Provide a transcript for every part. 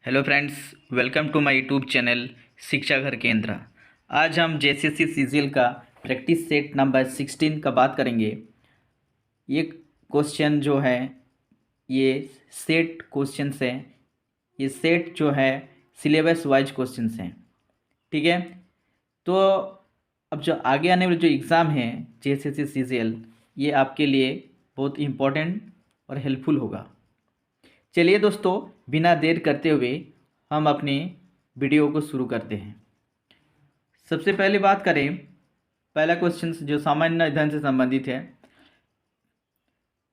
Hello friends, welcome to my YouTube channel Shiksha Ghar Kendra. आज हम JCC CGL का प्रैक्टिस सेट नंबर 16 का बात करेंगे। ये क्वेश्चन जो है ये सेट क्वेश्चंस हैं। ये सेट जो है सिलेबस वाइज क्वेश्चंस हैं, ठीक है। तो अब जो आगे आने वाले जो एग्ज़ाम है जेसीसी सीजीएल, ये आपके लिए बहुत इम्पोर्टेंट और हेल्पफुल होगा। चलिए दोस्तों, बिना देर करते हुए हम अपनी वीडियो को शुरू करते हैं। सबसे पहले बात करें, पहला क्वेश्चन जो सामान्य अध्ययन से संबंधित है।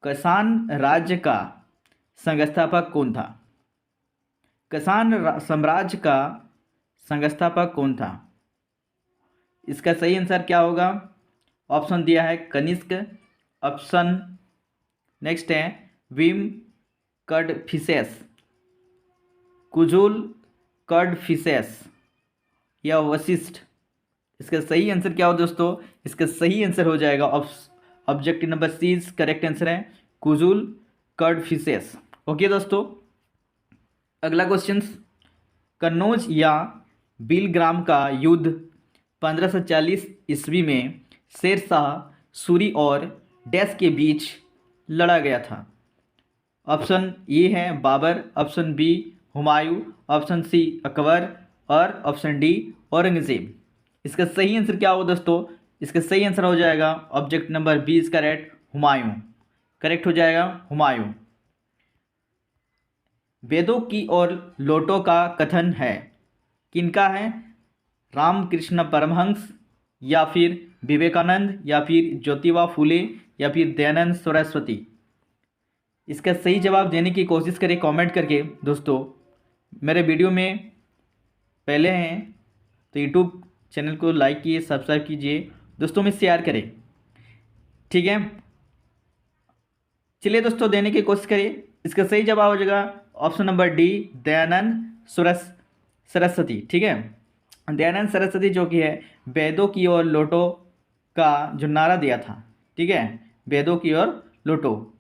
कसान राज्य का संस्थापक कौन था? साम्राज्य का संस्थापक कौन था? इसका सही आंसर क्या होगा? ऑप्शन दिया है कनिष्क, ऑप्शन नेक्स्ट है विम कडफिसेस, कुजुल कडफिसेस या वशिष्ठ। इसका सही आंसर क्या हो दोस्तों? इसका सही आंसर हो जाएगा objective number C is correct answer है कुजुल कडफिसेस। ओके दोस्तों, अगला क्वेश्चन। कन्नौज या बिलग्राम का युद्ध 1540 ईस्वी में शेरशाह सूरी और डैश के बीच लड़ा गया था। ऑप्शन ए है Babur, option B Humayun, option C Akbar और ऑप्शन डी औरंगजेब। इसका सही आंसर क्या होगा दोस्तों? इसका सही आंसर हो जाएगा object number B is correct Humayun. Correct हो जाएगा हुमायूं। वेदों की ओर लौटो का कथन है किनका है? रामकृष्ण परमहंस या फिर विवेकानंद या फिर ज्योतिबा फूले या फिर दयानंद सरस्वती। इसका सही जवाब देने की कोशिश करें कमेंट करके। दोस्तों, मेरे वीडियो में पहले हैं तो यूट्यूब चैनल को लाइक कीजिए, सब्सक्राइब कीजिए, दोस्तों में शेयर करें, ठीक है। चलिए दोस्तों, देने की कोशिश करिए। इसका सही जवाब हो जाएगा option number D Dayanand Saraswati, ठीक है। दयानंद सरस्वती जो कि है वेदों की ओर लौटो का जो नारा दिया था, ठीक है, वेदों की ओर लौटो।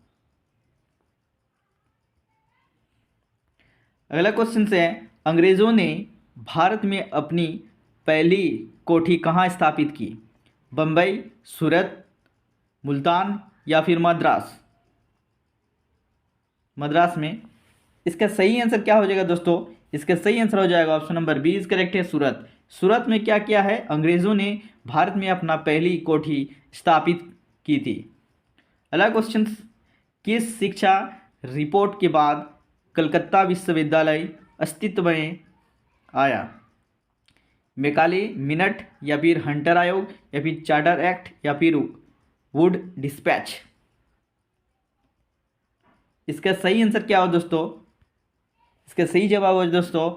अगला क्वेश्चन से है, अंग्रेजों ने भारत में अपनी पहली कोठी कहाँ स्थापित की? बम्बई, सूरत, मुल्तान या फिर मद्रास? मद्रास में। इसका सही आंसर क्या हो जाएगा दोस्तों? इसका सही आंसर हो जाएगा option number B is correct है सूरत। सूरत में क्या किया है? अंग्रेजों ने भारत में अपना पहली कोठी स्थापित की थी। अगला क्वेश्चन, किस शिक्षा रिपोर्ट के बाद कलकत्ता विश्वविद्यालय अस्तित्व में आया? मैकाले मिनट या फिर हंटर आयोग या फिर चार्टर एक्ट या फिर वुड डिस्पैच? इसका सही आंसर क्या हो दोस्तों? इसका सही जवाब हो दोस्तों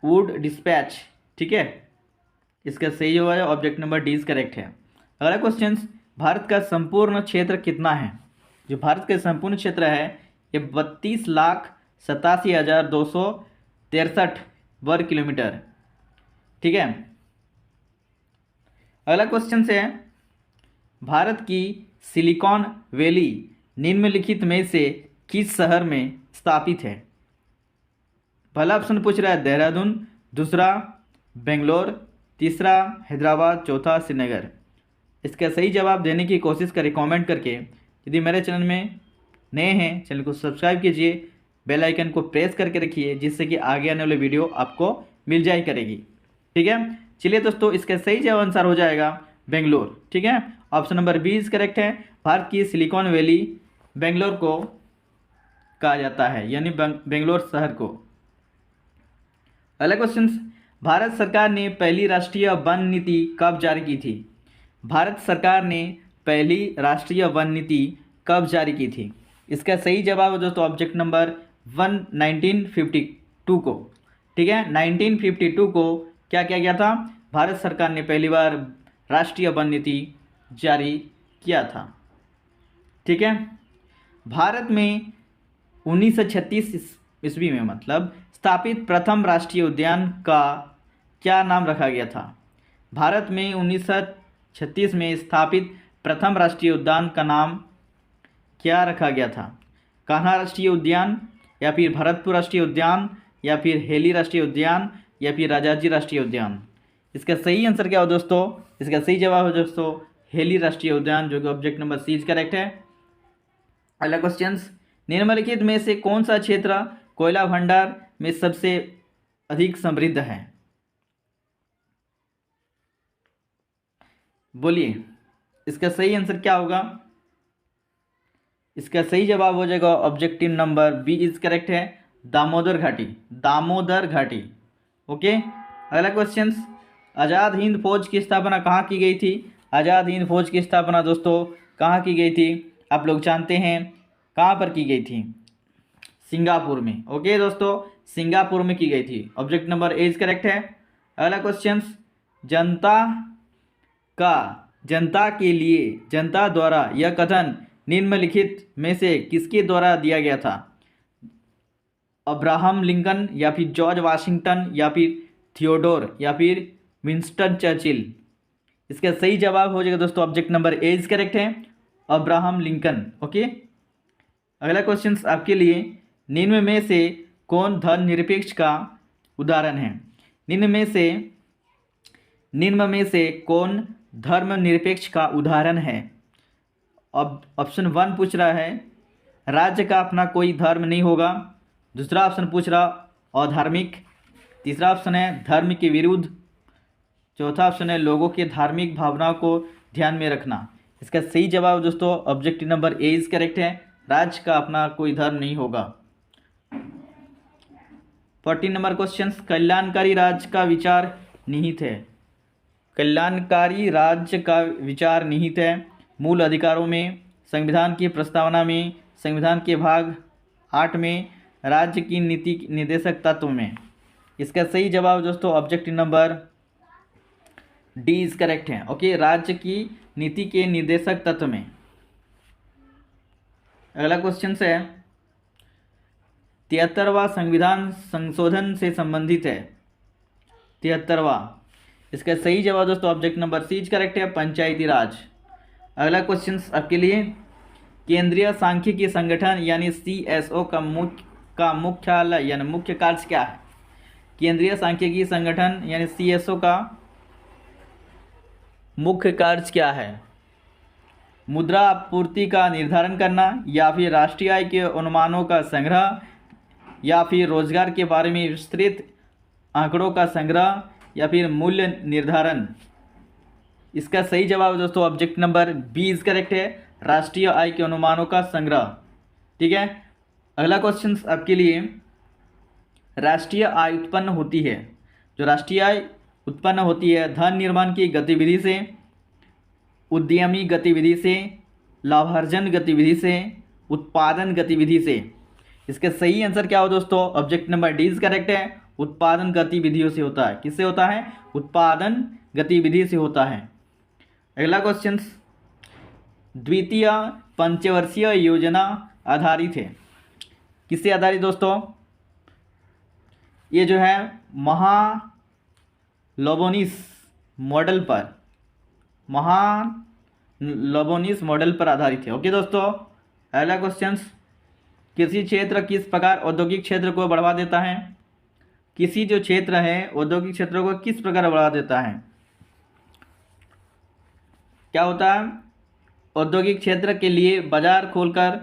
वुड डिस्पैच, ठीक है। इसका सही जवाब है object number D is correct है। अगला क्वेश्चन, भारत का संपूर्ण क्षेत्र कितना है? जो भारत का संपूर्ण क्षेत्र है ये 32,87,263 वर्ग किलोमीटर, ठीक है। अगला क्वेश्चन है, भारत की सिलिकॉन वैली निम्नलिखित में से किस शहर में स्थापित है? पहला ऑप्शन पूछ रहा है देहरादून, दूसरा बेंगलोर, तीसरा हैदराबाद, चौथा श्रीनगर। इसका सही जवाब देने की कोशिश करें कमेंट करके। यदि मेरे चैनल में नए हैं, चैनल को सब्सक्राइब कीजिए, बेल आइकन को प्रेस करके रखिए, जिससे कि आगे आने वाले वीडियो आपको मिल जाया करेगी, ठीक है। चलिए दोस्तों, इसका सही जवाब आंसर हो जाएगा बेंगलोर, ठीक है। Option number B is correct है। भारत की सिलिकॉन वैली बेंगलोर को कहा जाता है, यानी बेंगलोर शहर को। अगला क्वेश्चन, भारत सरकार ने पहली राष्ट्रीय वन नीति कब जारी की थी? भारत सरकार ने पहली राष्ट्रीय वन नीति कब जारी की थी? इसका सही जवाब है दोस्तों ऑब्जेक्ट नंबर 1952 को, ठीक है। 1952 को क्या किया गया था? भारत सरकार ने पहली बार राष्ट्रीय वन नीति जारी किया था, ठीक है। भारत में 1936 ईस्वी में मतलब स्थापित प्रथम राष्ट्रीय उद्यान का क्या नाम रखा गया था? भारत में 1936 में स्थापित प्रथम राष्ट्रीय उद्यान का नाम क्या रखा गया था? कान्हा राष्ट्रीय उद्यान या फिर भरतपुर राष्ट्रीय उद्यान या फिर हेली राष्ट्रीय उद्यान या फिर राजाजी राष्ट्रीय उद्यान। इसका सही आंसर क्या हो दोस्तों? इसका सही जवाब है दोस्तों हेली राष्ट्रीय उद्यान, जो कि object number C is correct है। अगला क्वेश्चन, निम्नलिखित में से कौन सा क्षेत्र कोयला भंडार में सबसे अधिक समृद्ध है? बोलिए इसका सही आंसर क्या होगा? इसका सही जवाब हो जाएगा objective number B is correct है, दामोदर घाटी। दामोदर घाटी। ओके। अगला क्वेश्चन, आज़ाद हिंद फौज की स्थापना कहाँ की गई थी? आज़ाद हिंद फौज की स्थापना दोस्तों कहाँ की गई थी? आप लोग जानते हैं कहाँ पर की गई थी? सिंगापुर में। ओके दोस्तों, सिंगापुर में की गई थी। Object number A is correct है। अगला क्वेश्चन, जनता के लिए जनता द्वारा यह कथन निम्नलिखित में से किसके द्वारा दिया गया था? अब्राहम लिंकन या फिर जॉर्ज वाशिंगटन या फिर थियोडोर या फिर विंस्टन चर्चिल। इसका सही जवाब हो जाएगा दोस्तों object number A is correct है, अब्राहम लिंकन। ओके। अगला क्वेश्चन आपके लिए, निम्न में से कौन धर्मनिरपेक्ष का उदाहरण है? निम्न में से कौन धर्मनिरपेक्ष का उदाहरण है? अब ऑप्शन 1 पूछ रहा है राज्य का अपना कोई धर्म नहीं होगा। दूसरा ऑप्शन पूछ रहा अधार्मिक। तीसरा ऑप्शन है धर्म के विरुद्ध। चौथा ऑप्शन है लोगों के धार्मिक भावनाओं को ध्यान में रखना। इसका सही जवाब दोस्तों objective number A is correct है, राज्य का अपना कोई धर्म नहीं होगा। 14 नंबर क्वेश्चन, कल्याणकारी राज्य का विचार निहित है। कल्याणकारी राज्य का विचार निहित है मूल अधिकारों में, संविधान की प्रस्तावना में, संविधान के भाग 8 में, राज्य की नीति निर्देशक तत्व में। इसका सही जवाब दोस्तों objective number D is correct है। ओके, राज्य की नीति के निर्देशक तत्व में। अगला क्वेश्चन है 73वां संविधान संशोधन से संबंधित है। 73वां, इसका सही जवाब दोस्तों object number C is correct है, पंचायती राज। अगला क्वेश्चन आपके लिए, केंद्रीय सांख्यिकी संगठन यानी CSO का मुख्यालय यानी मुख्य कार्य क्या है? केंद्रीय सांख्यिकी संगठन यानी CSO का मुख्य कार्य क्या है? मुद्रा आपूर्ति का निर्धारण करना, या फिर राष्ट्रीय आय के अनुमानों का संग्रह, या फिर रोजगार के बारे में विस्तृत आंकड़ों का संग्रह, या फिर मूल्य निर्धारण। इसका सही जवाब दोस्तों object number B is correct है, राष्ट्रीय आय के अनुमानों का संग्रह। ठीक है। अगला क्वेश्चन आपके लिए, राष्ट्रीय आय उत्पन्न होती है, जो राष्ट्रीय आय उत्पन्न होती है धन निर्माण की गतिविधि से, उद्यमी गतिविधि से, लाभार्जन गतिविधि से, उत्पादन गतिविधि से। इसका सही आंसर क्या हो दोस्तों? Object number D is correct है, उत्पादन गतिविधियों से होता है। किससे होता है? उत्पादन गतिविधि से होता है। अगला क्वेश्चन, द्वितीय पंचवर्षीय योजना आधारित है। किससे आधारित दोस्तों? ये जो है महालनोबिस मॉडल पर आधारित है। ओके दोस्तों। अगला क्वेश्चन, कृषि क्षेत्र किस प्रकार औद्योगिक क्षेत्र को बढ़ावा देता है? किसी जो क्षेत्र है औद्योगिक क्षेत्र को किस प्रकार बढ़ावा देता है? क्या होता है? औद्योगिक क्षेत्र के लिए बाजार खोलकर,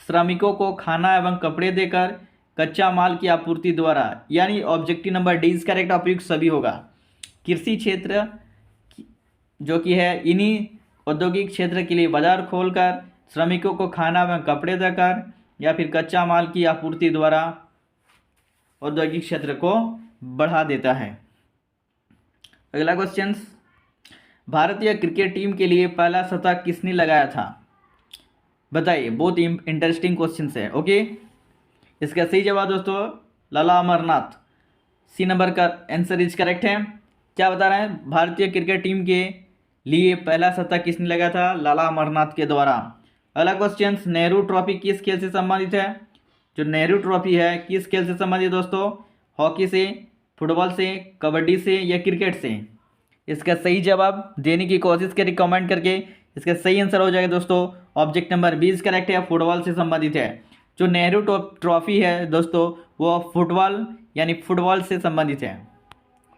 श्रमिकों को खाना एवं कपड़े देकर, कच्चा माल की आपूर्ति द्वारा। यानी objective number D is correct, उपयुक्त सभी होगा। कृषि क्षेत्र जो कि है इन्हीं औद्योगिक क्षेत्र के लिए बाजार खोलकर, श्रमिकों को खाना एवं कपड़े देकर, या फिर कच्चा माल की आपूर्ति द्वारा औद्योगिक क्षेत्र को बढ़ा देता है। अगला क्वेश्चन, भारतीय क्रिकेट टीम के लिए पहला शतक किसने लगाया था? बताइए, बहुत इंटरेस्टिंग क्वेश्चन है। ओके, इसका सही जवाब दोस्तों लाला अमरनाथ। सी नंबर का आंसर इज करेक्ट है। क्या बता रहे हैं? भारतीय क्रिकेट टीम के लिए पहला शतक किसने लगाया था? लाला अमरनाथ के द्वारा। अगला क्वेश्चन, नेहरू ट्रॉफी किस खेल से संबंधित है? जो नेहरू ट्रॉफी है किस खेल से संबंधित दोस्तों? हॉकी से, फुटबॉल से, कबड्डी से, या क्रिकेट से? इसका सही जवाब देने की कोशिश करिए कमेंट करके। इसका सही आंसर हो जाएगा दोस्तों object number B is correct है, फुटबॉल से संबंधित है। जो नेहरू ट्रॉफी है दोस्तों वो फुटबॉल यानी फुटबॉल से संबंधित है।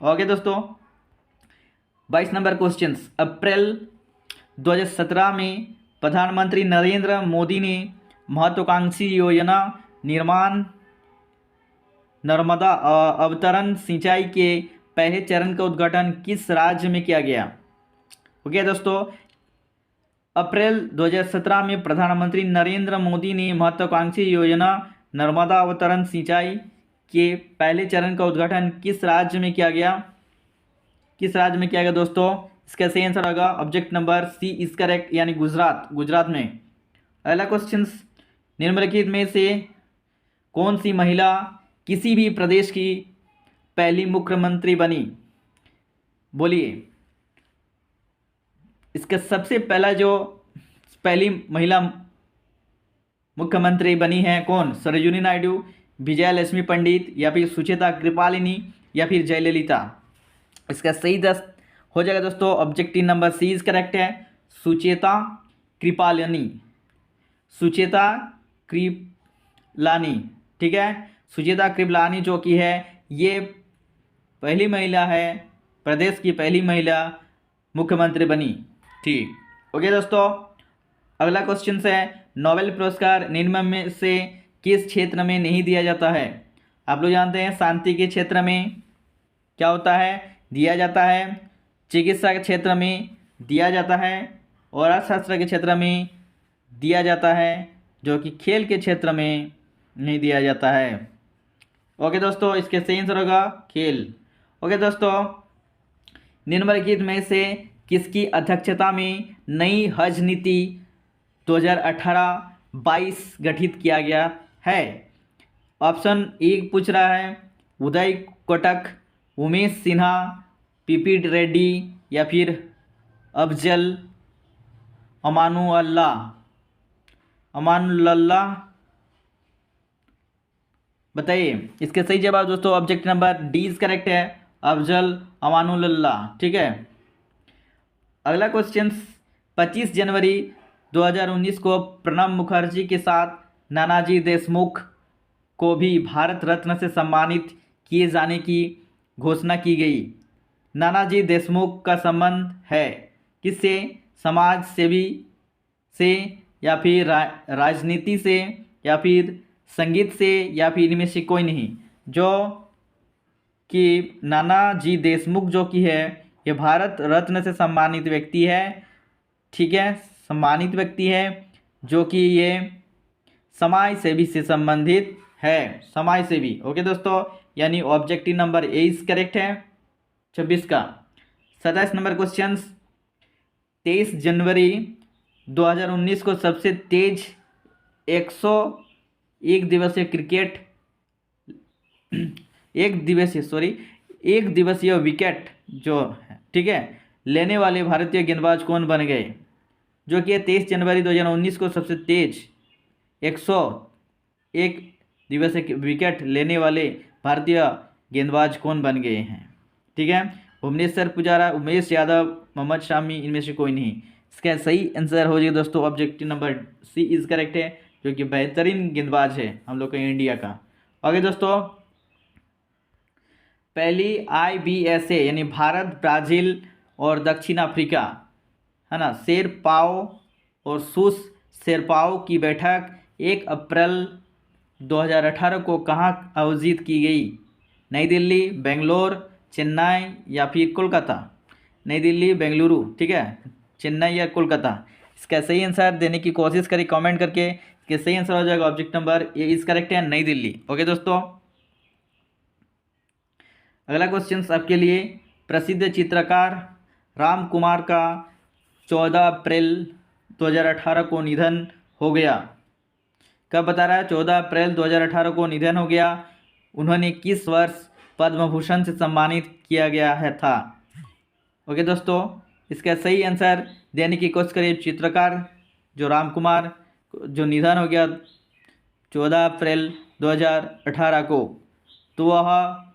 ओके दोस्तों, 22 नंबर क्वेश्चन, अप्रैल 2017 में प्रधानमंत्री नरेंद्र मोदी ने महत्वाकांक्षी योजना निर्माण नर्मदा अवतरण सिंचाई के पहले चरण का उद्घाटन किस राज्य में किया गया? ओके दोस्तों, अप्रैल 2017 में प्रधानमंत्री नरेंद्र मोदी ने महत्वाकांक्षी योजना नर्मदा अवतरण सिंचाई के पहले चरण का उद्घाटन किस राज्य में किया गया? किस राज्य में किया गया दोस्तों? इसका सही आंसर होगा object number C is correct, यानी गुजरात में। अगला क्वेश्चन, निम्नलिखित में से कौन सी महिला किसी भी प्रदेश की पहली मुख्यमंत्री बनी? बोलिए, इसका सबसे पहला जो पहली महिला मुख्यमंत्री बनी है कौन? सरोजिनी नायडू, विजया लक्ष्मी पंडित, या फिर सुचेता कृपालिनी, या फिर जयललिता? इसका सही हो जाएगा दोस्तों objective number C is correct है, सुचेता कृपालिनी, सुचेता कृपलानी। ठीक है, सुचेता कृपलानी जो कि है ये पहली महिला है, प्रदेश की पहली महिला मुख्यमंत्री बनी। ठीक, ओके दोस्तों, अगला क्वेश्चन है, नोबेल पुरस्कार निम्न में से किस क्षेत्र में नहीं दिया जाता है? आप लोग जानते हैं शांति के क्षेत्र में क्या होता है, दिया जाता है, चिकित्सा के क्षेत्र में दिया जाता है, और अर्थशास्त्र के क्षेत्र में दिया जाता है, जो कि खेल के क्षेत्र में नहीं दिया जाता है। ओके दोस्तों, इसके सही आंसर होगा खेल। ओके दोस्तों, निम्नलिखित में से किसकी अध्यक्षता में नई हज नीति 2018-22 गठित किया गया है? ऑप्शन ए पूछ रहा है उदय कोटक, उमेश सिन्हा, पीपी रेड्डी, या फिर अफजल अमानुल्लाह। बताइए, इसके सही जवाब दोस्तों object number D is correct है, अफजल अमानुल्लाह। ठीक है, अगला क्वेश्चन, 25 जनवरी 2019 को प्रणब मुखर्जी के साथ नानाजी देशमुख को भी भारत रत्न से सम्मानित किए जाने की घोषणा की गई। नानाजी देशमुख का संबंध है किससे? समाज सेवी से, या फिर राजनीति से, या फिर संगीत से, या फिर इनमें से कोई नहीं। जो कि नानाजी देशमुख जो कि है ये भारत रत्न से सम्मानित व्यक्ति है। ठीक है, सम्मानित व्यक्ति है जो कि ये समाज सेवी से संबंधित है, समाज सेवी। ओके दोस्तों, यानी objective number A is correct है 26 का। 27 नंबर क्वेश्चन, 23 जनवरी 2019 को सबसे तेज 101 दिवसीय क्रिकेट एक दिवसीय विकेट जो है, ठीक है, लेने वाले भारतीय गेंदबाज कौन बन गए? जो कि 23 जनवरी 2019 को सबसे तेज 101 दिवसीय विकेट लेने वाले भारतीय गेंदबाज कौन बन गए हैं? ठीक है, भुवनेश्वर पुजारा, उमेश यादव, मोहम्मद शामी, इनमें से कोई नहीं। इसका सही आंसर हो जाएगा दोस्तों objective number C is correct है, जो कि बेहतरीन गेंदबाज है हम लोग का इंडिया का। आगे दोस्तों, पहली IBSA यानी भारत, ब्राज़ील और दक्षिण अफ्रीका, है ना, शेरपाओ और सूस शेरपाओ की बैठक 1 अप्रैल 2018 को कहाँ आयोजित की गई? नई दिल्ली, बेंगलोर, चेन्नई, या फिर कोलकाता? नई दिल्ली, बेंगलुरु, ठीक है, चेन्नई या कोलकाता? इसका सही आंसर देने की कोशिश करें कमेंट करके। इसका सही आंसर हो जाएगा object number A is correct है, नई दिल्ली। ओके दोस्तों, अगला क्वेश्चन आपके लिए, प्रसिद्ध चित्रकार राम कुमार का 14 अप्रैल 2018 को निधन हो गया। कब बता रहा है? 14 अप्रैल 2018 को निधन हो गया। उन्होंने किस वर्ष पद्म भूषण से सम्मानित किया गया है था? ओके दोस्तों, इसका सही आंसर देने की कोशिश करिए। चित्रकार जो राम कुमार जो निधन हो गया 14 अप्रैल 2018 को, तो वह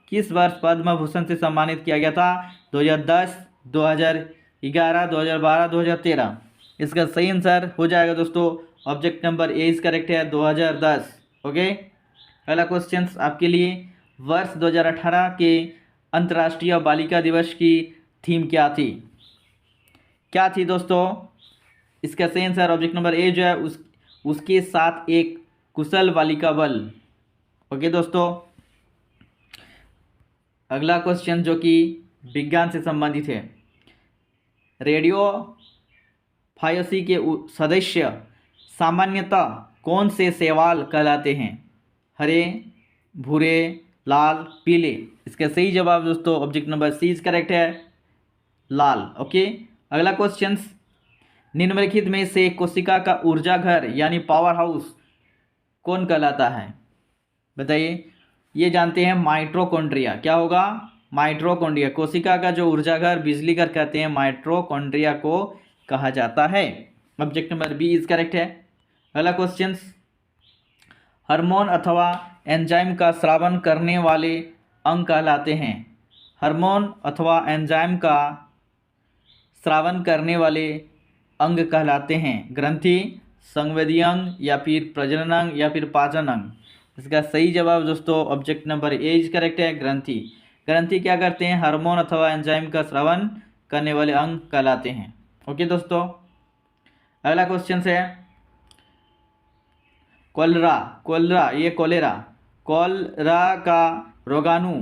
किस वर्ष पद्म भूषण से सम्मानित किया गया था? 2010, 2011, 2012, 2013? इसका सही आंसर हो जाएगा दोस्तों object number A is correct है, 2010। ओके, अगला क्वेश्चन आपके लिए, वर्ष 2018 के अंतर्राष्ट्रीय बालिका दिवस की थीम क्या थी? क्या थी दोस्तों? इसका सही आंसर ऑब्जेक्ट नंबर ए जो है उसके साथ एक कुशल बालिका बल। ओके दोस्तों, अगला क्वेश्चन जो कि विज्ञान से संबंधित है। रेडियो फायोसी के सदस्य सामान्यतः कौन से शैवाल कहलाते हैं? हरे, भूरे, लाल, पीले। इसका सही जवाब दोस्तों object number C is correct है, लाल। ओके, अगला क्वेश्चन, निम्नलिखित में से कोशिका का ऊर्जा घर यानी पावर हाउस कौन कहलाता है? बताइए। ये जानते हैं माइटोकॉन्ड्रिया। क्या होगा? माइटोकॉन्ड्रिया। कोशिका का जो ऊर्जा घर, बिजली घर कहते हैं, माइटोकॉन्ड्रिया को कहा जाता है। Object number B is correct है। अगला क्वेश्चन, हार्मोन अथवा एंजाइम का स्रावन करने वाले अंग कहलाते हैं? हार्मोन अथवा एंजाइम का स्रावन करने वाले अंग कहलाते हैं ग्रंथि, संवेदी अंग या फिर प्रजनन अंग या फिर पाचन अंग। इसका सही जवाब दोस्तों object number A is correct है, ग्रंथि। ग्रंथि क्या करते हैं? हार्मोन अथवा एंजाइम का स्रावन करने वाले अंग कहलाते हैं। ओके दोस्तों, अगला क्वेश्चन है कोलेरा का रोगाणु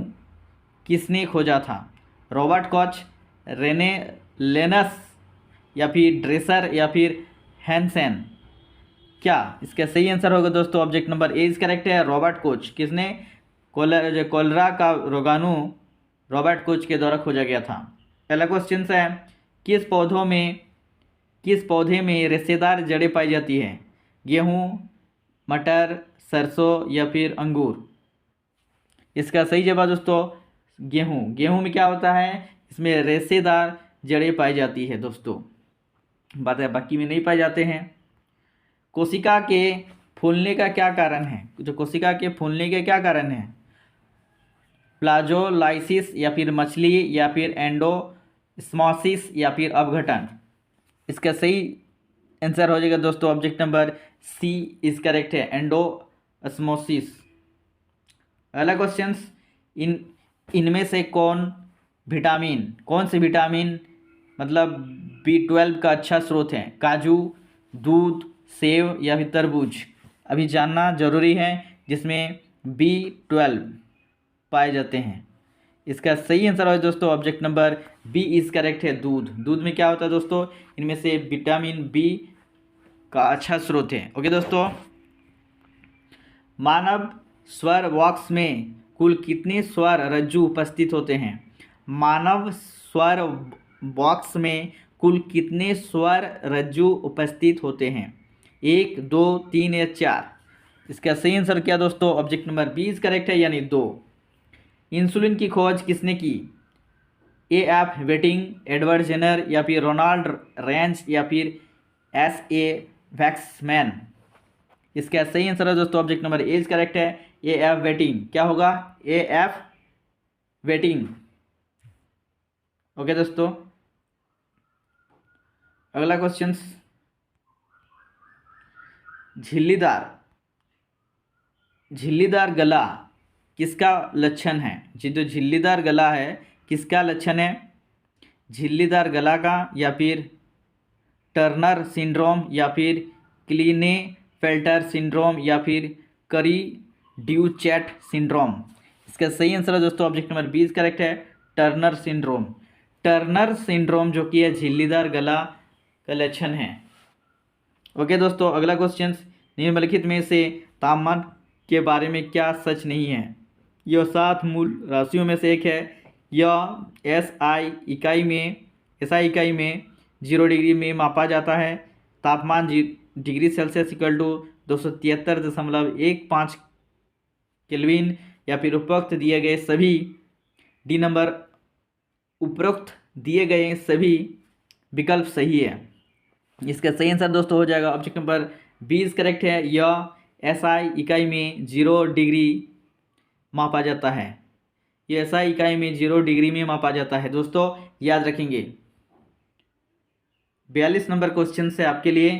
किसने खोजा था? रॉबर्ट कॉच, रेने लेनस या फिर ड्रेसर या फिर हैंसेन। क्या इसका सही आंसर होगा दोस्तों object number A is correct है, रॉबर्ट कोच। किसने? कोलेरा का रोगाणु रॉबर्ट कोच के द्वारा खोजा गया था। पहला क्वेश्चन है, किस पौधे में रेशेदार जड़ें पाई जाती है? गेहूँ, मटर, सरसों या फिर अंगूर। इसका सही जवाब दोस्तों गेहूँ में क्या होता है? इसमें रेशेदार जड़ें पाई जाती है दोस्तों, बाकी में नहीं पाए जाते हैं। कोशिका के फूलने का क्या कारण है? जो कोशिका के फूलने के क्या कारण है? प्लाजोलाइसिस या फिर मछली या फिर एंडोस्मोसिस या फिर अपघटन। इसका सही आंसर हो जाएगा दोस्तों object number C is correct है, एंडोस्मोसिस। अगला क्वेश्चन, इनमें से कौन से विटामिन मतलब B12 का अच्छा स्रोत है? काजू, दूध, सेव या फिर तरबूज। अभी जानना जरूरी है, जिसमें B12 पाए जाते हैं। इसका सही आंसर है दोस्तों object number B is correct है, दूध में क्या होता है दोस्तों? इनमें से विटामिन बी का अच्छा स्रोत है। ओके दोस्तों, मानव स्वर बॉक्स में कुल कितने स्वर रज्जु उपस्थित होते हैं? मानव स्वर बॉक्स में कुल कितने स्वर रज्जु उपस्थित होते हैं? 1, 2, 3 या 4। इसका सही आंसर क्या दोस्तों? Object number B is correct है, यानी 2। इंसुलिन की खोज किसने की? A.F. वेटिंग, एडवर्ड जेनर या फिर रोनाल्ड रेंज या फिर S.A. वैक्समैन। इसका सही आंसर है दोस्तों object number A is correct है, A.F. वेटिंग। क्या होगा? A.F. वेटिंग। ओके दोस्तों, अगला क्वेश्चन, झिल्लीदार गला किसका लक्षण है? जो झिल्लीदार गला है किसका लक्षण है? झिल्लीदार गला का, या फिर टर्नर सिंड्रोम या फिर क्लीनेफेल्टर सिंड्रोम या फिर करी ड्यूचेट सिंड्रोम। इसका सही आंसर है दोस्तों object number B is correct है, टर्नर सिंड्रोम। टर्नर सिंड्रोम जो कि है झिल्लीदार गला का लक्षण है। ओके दोस्तों, अगला क्वेश्चन, निम्नलिखित में से तापमान के बारे में क्या सच नहीं है? यह 7 मूल राशियों में से एक है। यह SI इकाई में 0 डिग्री में मापा जाता है। तापमान degree Celsius equal to 273.15 Kelvin, या फिर उपरोक्त दिए गए सभी विकल्प सही है। इसका सही आंसर दोस्तों हो जाएगा option number B is correct है। यह SI इकाई में 0 डिग्री मापा जाता है। यह SI इकाई में 0 डिग्री में मापा जाता है दोस्तों, याद रखेंगे। 42 नंबर क्वेश्चन से आपके लिए,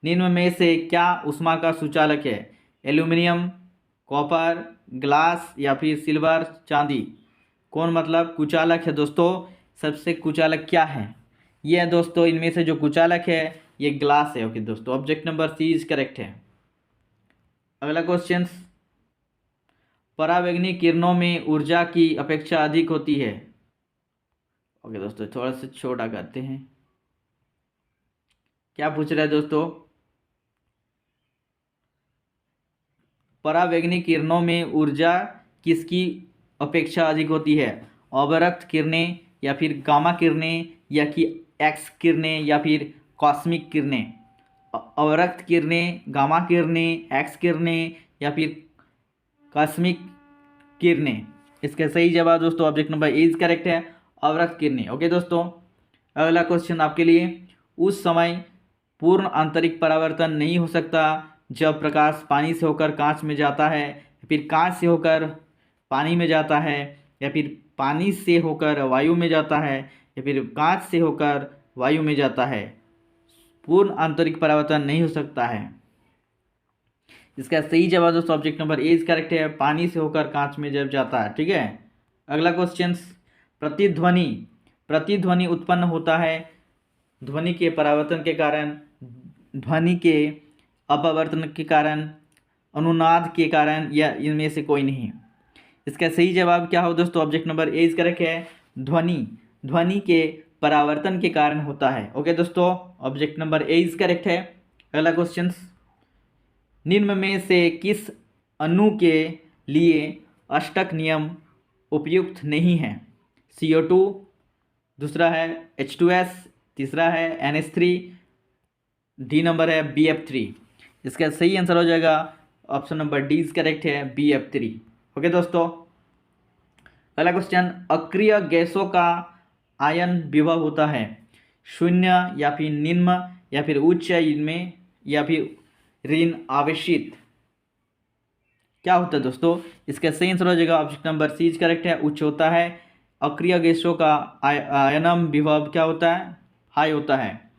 निम्न में से क्या ऊष्मा का सुचालक है? एल्यूमिनियम, कॉपर, ग्लास या फिर सिल्वर, चांदी। कौन मतलब कुचालक है दोस्तों? सबसे कुचालक क्या है? ये है दोस्तों, इनमें से जो कुचालक है ये ग्लास है। ओके दोस्तों, object number C is correct है। अगला क्वेश्चन, परावैंगनी किरणों में ऊर्जा की अपेक्षा अधिक होती है। ओके दोस्तों, थोड़ा सा छोटा करते हैं। क्या पूछ रहा है दोस्तों? परावैंगनी किरणों में ऊर्जा किसकी अपेक्षा अधिक होती है? अवरक्त किरणें या फिर गामा किरणें या कि एक्स किरणें या फिर कॉस्मिक किरणें? अवरक्त किरणें, गामा किरणें, एक्स किरणें या फिर कॉस्मिक किरणें। इसका सही जवाब दोस्तों object number A is correct है, अवरक्त किरणें। ओके दोस्तों, अगला क्वेश्चन आपके लिए, उस समय पूर्ण आंतरिक परावर्तन नहीं हो सकता जब प्रकाश पानी से होकर कांच में जाता है, फिर कांच से होकर पानी में जाता है, या फिर पानी से होकर वायु में जाता है, या फिर कांच से होकर वायु में जाता है। पूर्ण आंतरिक परावर्तन नहीं हो सकता है। इसका सही जवाब दोस्तों object number A is correct है, पानी से होकर कांच में जब जाता है। ठीक है, अगला क्वेश्चन, प्रतिध्वनि। प्रतिध्वनि उत्पन्न होता है ध्वनि के परावर्तन के कारण, ध्वनि के अपवर्तन के कारण, अनुनाद के कारण, या इनमें से कोई नहीं। इसका सही जवाब क्या हो दोस्तों? Object number A is correct है, ध्वनि। ध्वनि के परावर्तन के कारण होता है। ओके दोस्तों, object number A is correct है। अगला क्वेश्चन, निम्न में से किस अणु के लिए अष्टक नियम उपयुक्त नहीं है? CO2, दूसरा है H2S, तीसरा है NH3, डी नंबर है BF3। इसका सही आंसर हो जाएगा option number D is correct है, BF3। ओके दोस्तों, अगला क्वेश्चन, अक्रिय गैसों का आयन विभव होता है शून्य या फिर निम्न या फिर उच्च, इनमें या फिर ऋण आवेशित। क्या होता है दोस्तों? इसका सही आंसर हो जाएगा option number C is correct है, उच्च होता है। अक्रिय गैसों का आयनम विभव क्या होता है? हाई होता है।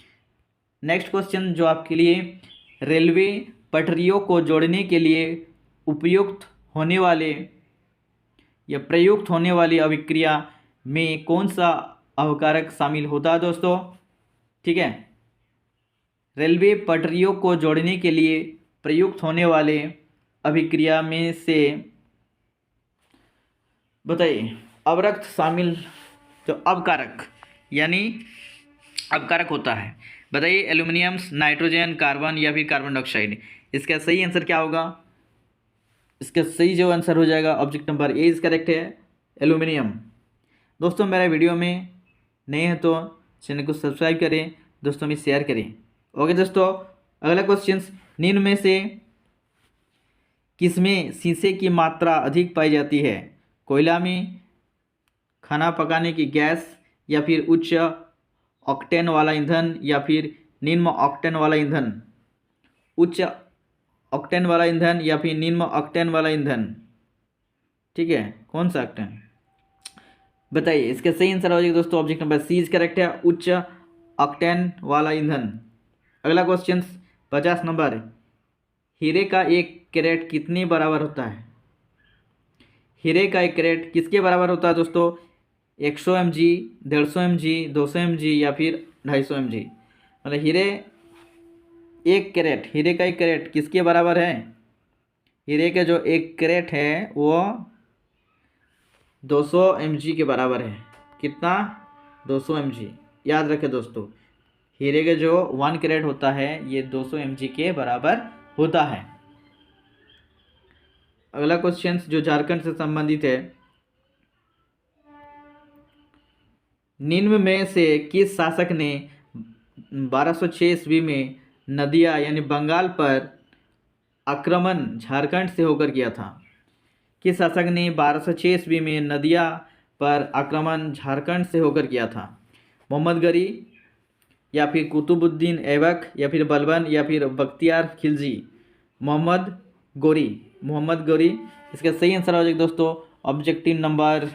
नेक्स्ट क्वेश्चन जो आपके लिए, रेलवे पटरियों को जोड़ने के लिए उपयुक्त होने वाले या प्रयुक्त होने वाली अभिक्रिया में कौन सा अवकारक शामिल होता है दोस्तों? ठीक है, रेलवे पटरियों को जोड़ने के लिए प्रयुक्त होने वाले अभिक्रिया में से बताइए अवरक्त शामिल, जो अवकारक यानी अवकारक होता है, बताइए। एल्यूमिनियम, नाइट्रोजन, कार्बन या फिर कार्बन डाइऑक्साइड। इसका सही आंसर क्या होगा? इसका सही जो आंसर हो जाएगा object number A is correct है, एल्यूमिनियम। दोस्तों मेरा वीडियो में नए हैं तो चैनल को सब्सक्राइब करें, दोस्तों में शेयर करें। ओके दोस्तों, अगला क्वेश्चन, निम्न में से किसमें शीशे की मात्रा अधिक पाई जाती है? कोयला में, खाना पकाने की गैस, या फिर उच्च ऑक्टेन वाला ईंधन, या फिर निम्न ऑक्टेन वाला ईंधन। उच्च ऑक्टेन वाला ईंधन या फिर निम्न ऑक्टेन वाला ईंधन। ठीक है, कौन सा ऑक्टेन बताइए। इसका सही आंसर हो जाएगा दोस्तों object number C is correct है, उच्च ऑक्टेन वाला ईंधन। अगला क्वेश्चन 50 नंबर, हीरे का एक कैरेट कितने बराबर होता है? हीरे का एक कैरेट किसके बराबर होता है दोस्तों? 100 mg, 150 mg, 200 mg या फिर 250 mg। मतलब हीरे का एक कैरेट किसके बराबर है? हीरे का जो एक कैरेट है वो 200 mg के बराबर है। कितना? 200 mg। याद रखें दोस्तों, हीरे का जो 1 कैरेट होता है ये 200 mg के बराबर होता है। अगला क्वेश्चन जो झारखंड से संबंधित है, निम्न में से किस शासक ने 1206 ईस्वी में नदिया यानी बंगाल पर आक्रमण झारखंड से होकर किया था? किस शासक ने 1206 ईस्वी में नदिया पर आक्रमण झारखंड से होकर किया था? मोहम्मद गरी, या फिर कुतुबुद्दीन ऐबक, या फिर बलबन, या फिर बख्तियार खिलजी। मोहम्मद गोरी। इसका सही आंसर हो जाएगा दोस्तों objective number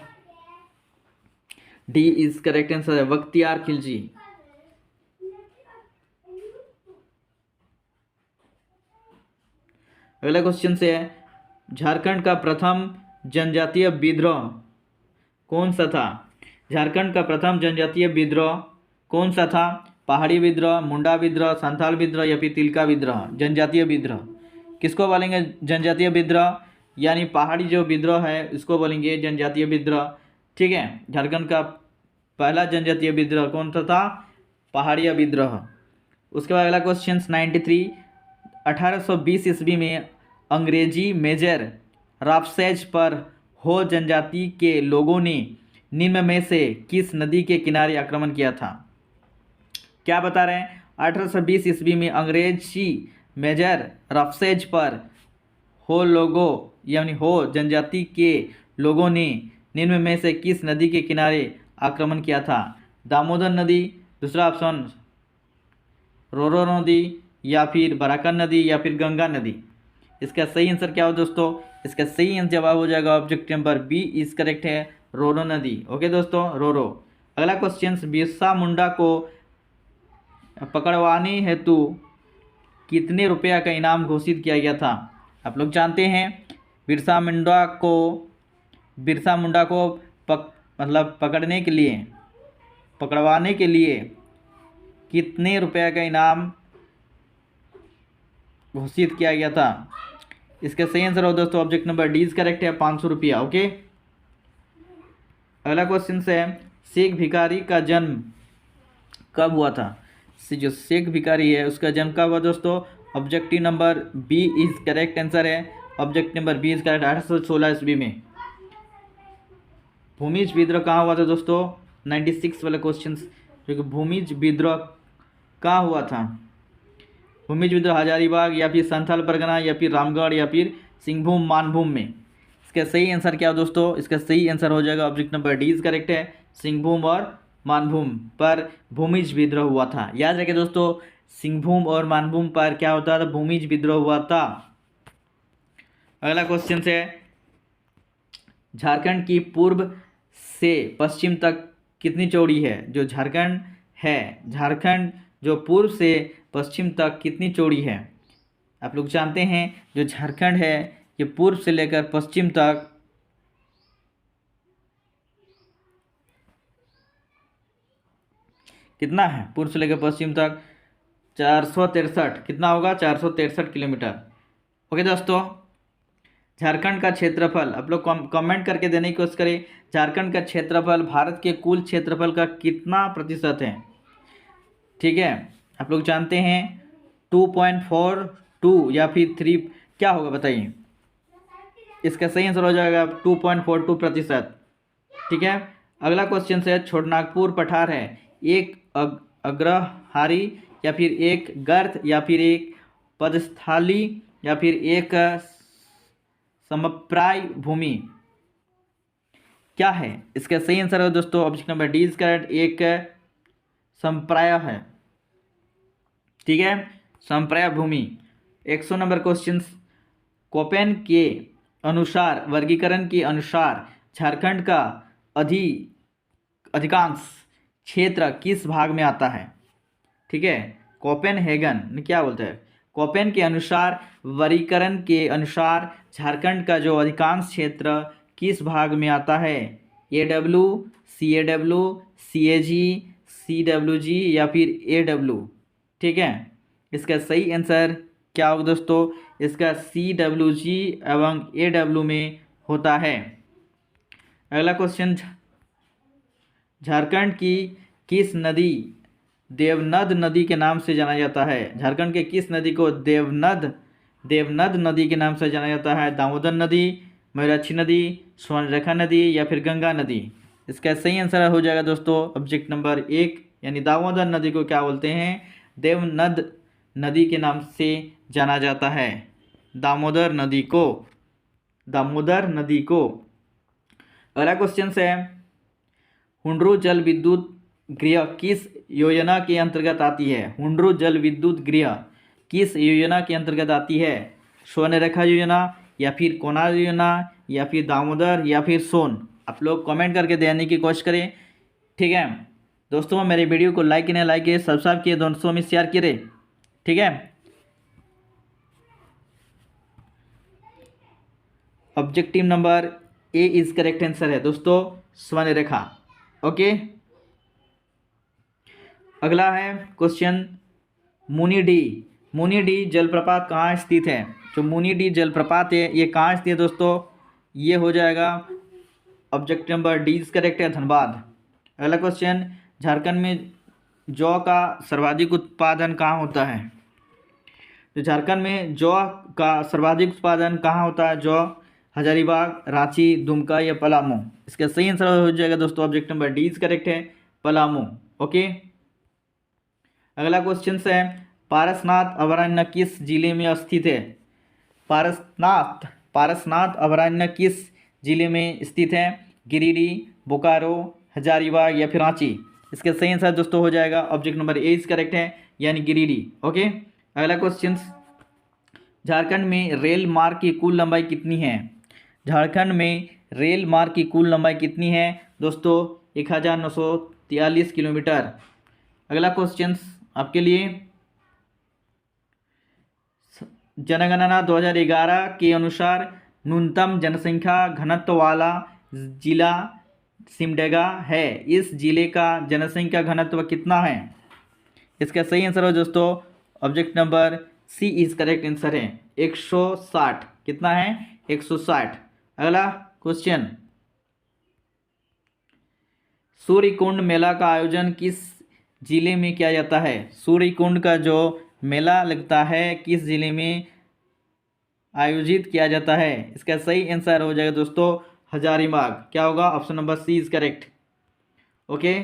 D is correct answer है, बख्तियार खिलजी। अगला क्वेश्चन से है, झारखंड का प्रथम जनजातीय विद्रोह कौन सा था? झारखंड का प्रथम जनजातीय विद्रोह कौन सा था? पहाड़ी विद्रोह, मुंडा विद्रोह, संथाल विद्रोह या फिर तिलका विद्रोह? जनजातीय विद्रोह किसको बोलेंगे? जनजातीय विद्रोह, यानी पहाड़ी जो विद्रोह है इसको बोलेंगे जनजातीय विद्रोह। ठीक है, झारखंड का पहला जनजातीय विद्रोह कौन सा था? पहाड़िया विद्रोह। उसके बाद अगला क्वेश्चन 93, 1820 ईस्वी में अंग्रेजी मेजर राफसेज पर हो जनजाति के लोगों ने निम्न में से किस नदी के किनारे आक्रमण किया था? क्या बता रहे हैं? 1820 ईस्वी में अंग्रेजी मेजर राफसेज पर हो लोगों यानी हो जनजाति के लोगों ने निम्न में से किस नदी के किनारे आक्रमण किया था? दामोदर नदी, दूसरा ऑप्शन रोरो नदी, या फिर बराकन नदी, या फिर गंगा नदी? इसका सही आंसर क्या हो दोस्तों? इसका सही आंसर जवाब हो जाएगा object number B is correct है, रोरो नदी। ओके दोस्तों, रोरो। अगला क्वेश्चन, बिरसा मुंडा को पकड़वाने हेतु कितने रुपया का इनाम घोषित किया गया था? आप लोग जानते हैं बिरसा मुंडा को पकड़ने के लिए, पकड़वाने के लिए कितने रुपया का इनाम घोषित किया गया था? इसका सही आंसर हो दोस्तों object number D is correct है, 500 रुपया। ओके, अगला क्वेश्चन है, शेख भिखारी का जन्म कब हुआ था? जो शेख भिखारी है उसका जन्म कब हुआ दोस्तों? Objective number B is correct answer है, object number B is correct, 1816 ईस्वी में। भूमिज विद्रोह कहाँ हुआ था दोस्तों? 96 वाला क्वेश्चन, जो कि भूमिज विद्रोह कहाँ हुआ था? भूमिज विद्रोह हजारीबाग, या फिर संथाल परगना, या फिर रामगढ़, या फिर सिंहभूम मानभूम में? इसका सही आंसर क्या हो दोस्तों? इसका सही आंसर हो जाएगा object number D is correct है, सिंहभूम और मानभूम पर भूमिज विद्रोह हुआ था। याद रखिए दोस्तों, सिंहभूम और मानभूम पर क्या होता था? भूमिज विद्रोह हुआ था। अगला क्वेश्चन है, झारखंड की पूर्व से पश्चिम तक कितनी चौड़ी है? जो झारखंड है, झारखंड जो पूर्व से पश्चिम तक कितनी चौड़ी है? आप लोग जानते हैं जो झारखंड है ये पूर्व से लेकर पश्चिम तक कितना है? पूर्व से लेकर पश्चिम तक 463, कितना होगा? 463 किलोमीटर। ओके दोस्तों, झारखंड का क्षेत्रफल आप लोग कमेंट करके देने की कोशिश करें, झारखंड का क्षेत्रफल भारत के कुल क्षेत्रफल का कितना प्रतिशत है? ठीक है, आप लोग जानते हैं 2.42 या फिर 3, क्या होगा बताइए? इसका सही आंसर हो जाएगा 2.42%। ठीक है, अगला क्वेश्चन है, छोटनागपुर पठार है एक अग्रहारी, या फिर एक गर्त, या फिर एक पदस्थली, या फिर एक समप्राय भूमि? क्या है? इसका सही आंसर है दोस्तों option number D is correct, एक संप्राय है। ठीक है, संप्राय भूमि। 100 नंबर क्वेश्चन, कोपेन के अनुसार, वर्गीकरण के अनुसार झारखंड का अधिकांश क्षेत्र किस भाग में आता है? ठीक है, कोपेनहेगन क्या बोलते हैं? कोपेन के अनुसार, वर्गीकरण के अनुसार झारखंड का जो अधिकांश क्षेत्र किस भाग में आता है? AW, CAW, CAG, CWG या फिर AW? ठीक है, इसका सही आंसर क्या होगा दोस्तों? इसका CWG एवं AW में होता है। अगला क्वेश्चन, झारखंड की किस नदी देवनद नदी के नाम से जाना जाता है? झारखंड के किस नदी को देवनद नदी के नाम से जाना जाता है? दामोदर नदी, मयूराक्षी नदी, स्वर्णरेखा नदी या फिर गंगा नदी? इसका सही आंसर हो जाएगा दोस्तों ऑब्जेक्ट नंबर 1, यानी दामोदर नदी को क्या बोलते हैं? देवनद नदी के नाम से जाना जाता है, दामोदर नदी को, दामोदर नदी को। अगला क्वेश्चन है, हुंडरू जल विद्युत गृह किस योजना के अंतर्गत आती है? हुंडरू जल विद्युत गृह किस योजना के अंतर्गत आती है? स्वर्णरेखा योजना, या फिर कोनार योजना, या फिर दामोदर, या फिर सोन? आप लोग कमेंट करके देने की कोशिश करें। ठीक है दोस्तों, मेरे वीडियो को लाइक किए, लाइक किए, सब्सक्राइब किए, दोस्तों में शेयर किए। ठीक है, objective number A is correct answer है दोस्तों, स्वर्ण रेखा। ओके, अगला है क्वेश्चन, मुनि डी जलप्रपात कहाँ स्थित है? जो मुनि डी जलप्रपात है ये कहाँ स्थित है दोस्तों? ये हो जाएगा objective number D is correct है, धनबाद। अगला क्वेश्चन, झारखंड में जौ का सर्वाधिक उत्पादन कहाँ होता है? तो झारखंड में जौ का सर्वाधिक उत्पादन कहाँ होता है? जौ हजारीबाग, रांची, दुमका या पलामू? इसका सही आंसर हो जाएगा दोस्तों object number D is correct है, पलामू। ओके, अगला क्वेश्चन है, पारसनाथ अभयारण्य किस जिले में स्थित है? पारसनाथ अभयारण्य किस जिले में स्थित है? गिरिडीह, बोकारो, हजारीबाग या फिर रांची? इसका सही आंसर दोस्तों हो जाएगा object number A is correct है, यानी गिरिडीह। ओके, अगला क्वेश्चन, झारखंड में रेल मार्ग की कुल लंबाई कितनी है? झारखंड में रेल मार्ग की कुल लंबाई कितनी है दोस्तों? 1943 किलोमीटर। अगला क्वेश्चन आपके लिए, जनगणना 2011 के अनुसार न्यूनतम जनसंख्या घनत्व वाला जिला सिमडेगा है। इस जिले का जनसंख्या घनत्व कितना है? इसका सही आंसर हो दोस्तों object number C is correct answer है, 160। कितना है? 160। अगला क्वेश्चन, सूर्यकुंड मेला का आयोजन किस जिले में किया जाता है? सूर्यकुंड का जो मेला लगता है किस जिले में आयोजित किया जाता है? इसका सही आंसर हो जाएगा दोस्तों हजारीबाग। क्या होगा? Option number C is correct. Okay,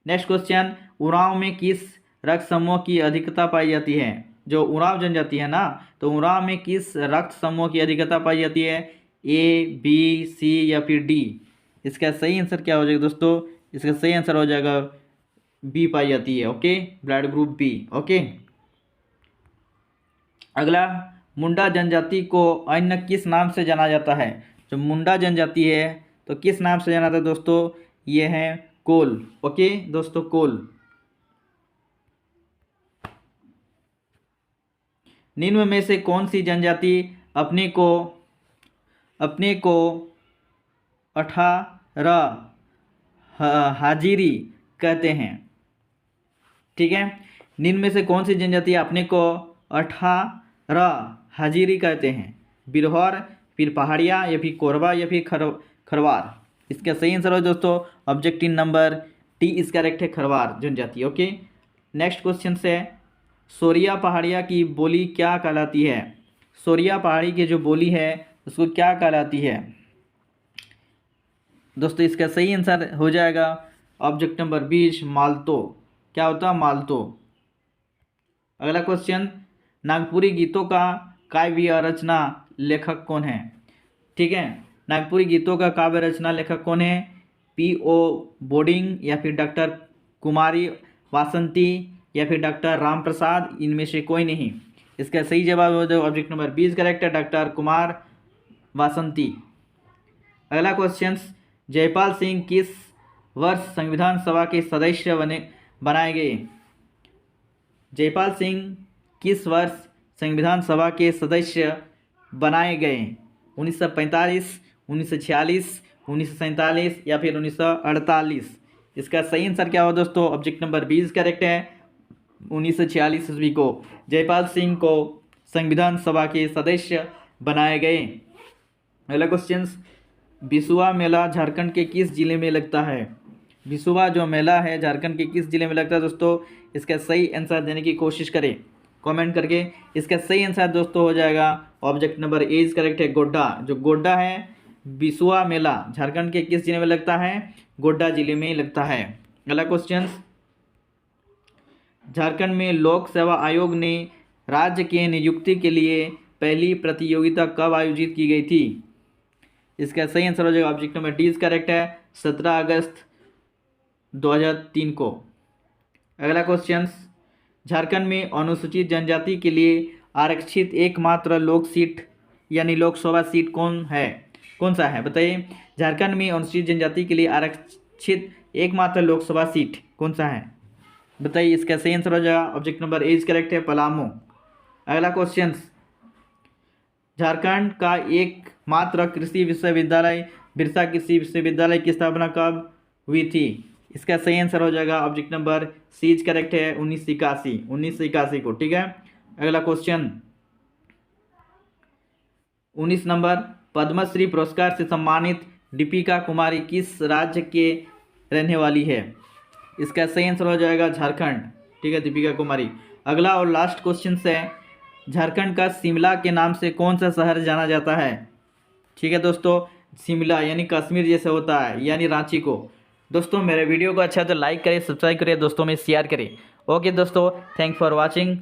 next question, Oraon में किस रक्त समूह की अधिकता पाई जाती है? जो उरांव जनजाति है ना, तो उरांव में किस रक्त समूह की अधिकता पाई जाती है? ए, बी, सी या फिर डी? इसका सही आंसर क्या हो जाएगा दोस्तों? इसका सही आंसर हो जाएगा बी पाई जाती है। Okay, blood group B. Okay, अगला, मुंडा जनजाति को अन्य किस नाम से जाना जाता है? जो मुंडा जनजाति है तो किस नाम से जाना जाता है दोस्तों? ये है कोल। ओके दोस्तों, कोल। निम्न में से कौन सी जनजाति अपने को 18 हाजिरी कहते हैं? ठीक है, निम्न में से कौन सी जनजाति अपने को 18 हाजिरी कहते हैं? बिरहौर, फिर पहाड़िया या फिर कोरबा या फिर खरवार? इसका सही आंसर हो दोस्तों objective number T is correct है, खरवार जनजाति। ओके, नेक्स्ट क्वेश्चन से, सोरिया पहाड़िया की बोली क्या कहलाती है? सोरिया पहाड़ी की जो बोली है उसको क्या कहलाती है दोस्तों? इसका सही आंसर हो जाएगा ऑब्जेक्ट नंबर 20 मालतो। क्या होता है? मालतो। अगला क्वेश्चन, नागपुरी गीतों का काव्य रचना लेखक कौन है? ठीक है, नागपुरी गीतों का काव्य रचना लेखक कौन है? P.O. बोर्डिंग या फिर डॉक्टर कुमारी वासंती या फिर डॉक्टर राम प्रसाद? इनमें से कोई नहीं। इसका सही जवाब हो जाएगा ऑब्जेक्ट नंबर 20 करेक्ट है, डॉक्टर कुमार वासंती। अगला क्वेश्चन, जयपाल सिंह किस वर्ष संविधान सभा के सदस्य बनाए गए? जयपाल सिंह किस वर्ष संविधान सभा के सदस्य बनाए गए? 1945, 1946, 1947 या फिर 1948? इसका सही आंसर क्या हो दोस्तों? ऑब्जेक्ट नंबर 20 करेक्ट है, 1946 ईस्वी को जयपाल सिंह को संविधान सभा के सदस्य बनाए गए। अगला क्वेश्चन, बिसुआ मेला झारखंड के किस जिले में लगता है? बिसुआ जो मेला है झारखंड के किस जिले में लगता है दोस्तों? इसका सही आंसर देने की कोशिश करें कमेंट करके। इसका सही आंसर दोस्तों हो जाएगा object number A is correct है, गोड्डा। जो गोड्डा है, बिसुआ मेला झारखंड के किस जिले में लगता है? गोड्डा जिले में लगता है। अगला क्वेश्चन, झारखंड में लोक सेवा आयोग ने राज्य के नियुक्ति के लिए पहली प्रतियोगिता कब आयोजित की गई थी? इसका सही आंसर हो जाएगा object number D is correct है, 17 अगस्त 2003 को। अगला क्वेश्चन, झारखंड में अनुसूचित जनजाति के लिए आरक्षित एकमात्र लोक सीट यानी लोकसभा सीट कौन सा है बताइए? झारखंड में अनुसूचित जनजाति के लिए आरक्षित एकमात्र लोकसभा सीट कौन सा है बताइए? इसका सही आंसर हो जाएगा object number A is correct है, पलामू। अगला क्वेश्चन, झारखंड का एकमात्र कृषि विश्वविद्यालय बिरसा कृषि विश्वविद्यालय की स्थापना कब हुई थी? इसका सही आंसर हो जाएगा object number C is correct है 1981 को। ठीक है, अगला क्वेश्चन 19 नंबर, पद्मश्री पुरस्कार से सम्मानित दीपिका कुमारी किस राज्य के रहने वाली है? इसका सही आंसर हो जाएगा झारखंड। ठीक है, दीपिका कुमारी। अगला और लास्ट क्वेश्चन है, झारखंड का शिमला के नाम से कौन सा शहर जाना जाता है? ठीक है दोस्तों, शिमला यानी कश्मीर जैसे होता है, यानी रांची को। दोस्तों मेरे वीडियो को अच्छा तो लाइक करें, सब्सक्राइब करें, दोस्तों में शेयर करें। ओके दोस्तों, थैंक्स फॉर वॉचिंग।